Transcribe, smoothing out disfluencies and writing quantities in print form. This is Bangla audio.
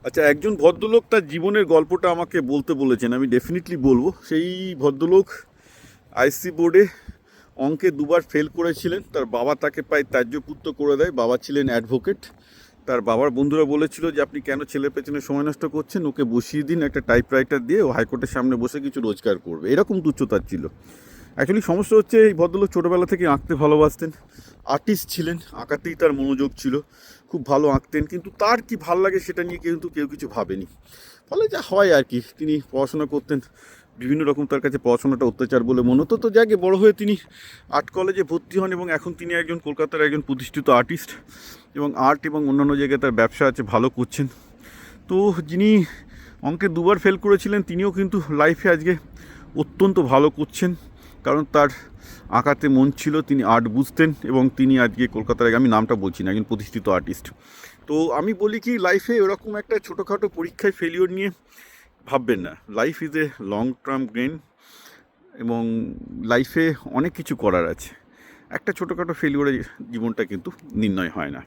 আচ্ছা, একজন ভদ্রলোক তার জীবনের গল্পটা আমাকে বলতে বলেছেন, আমি ডেফিনেটলি বলবো। সেই ভদ্রলোক আইসি বোর্ডে অঙ্কে দুবার ফেল করেছিলেন। তার বাবা তাকে প্রায় ত্যায্যপুত্র করে দেয়। বাবা ছিলেন অ্যাডভোকেট। তার বাবার বন্ধুরা বলেছিল যে আপনি কেন ছেলের পেছনে সময় নষ্ট করছেন, ওকে বসিয়ে দিন একটা টাইপরাইটার দিয়ে, ও হাইকোর্টের সামনে বসে কিছু রোজগার করবে, এরকম তুচ্ছতার ছিল। অ্যাকচুয়ালি সমস্যা হচ্ছে এই ভদ্রলোক ছোটোবেলা থেকে আঁকতে ভালোবাসতেন, আর্টিস্ট ছিলেন, আঁকাতেই তার মনোযোগ ছিল, খুব ভালো আঁকতেন, কিন্তু তার কি ভাল লাগে সেটা নিয়ে কিন্তু কেউ কিছু ভাবেনি। ফলে যা হয় আর কি, তিনি পড়াশোনা করতেন, বিভিন্ন রকম তার কাছে পড়াশোনাটা অত্যাচার বলে মনে হতো। তো যাকে বড় হয়ে তিনি আর্ট কলেজে ভর্তি হন এবং এখন তিনি একজন কলকাতার একজন প্রতিষ্ঠিত আর্টিস্ট এবং আর্ট এবং অন্যান্য জায়গায় তার ব্যবসা আছে, ভালো করছেন। তো যিনি অঙ্কে দুবার ফেল করেছিলেন তিনিও কিন্তু লাইফে আজকে অত্যন্ত ভালো করছেন, কারণ তার আঁকাতে মন ছিল, তিনি আর্ট বুঝতেন এবং তিনি আজকে কলকাতার, আমি নামটা বলছি না, একজন প্রতিষ্ঠিত আর্টিস্ট। তো আমি বলি কি, লাইফে এরকম একটা ছোটোখাটো পরীক্ষায় ফেলিওর নিয়ে ভাববেন না। Life is a long term game এবং লাইফে অনেক কিছু করার আছে। একটা ছোটোখাটো ফেলিওরে জীবনটা কিন্তু নির্ণয় হয় না।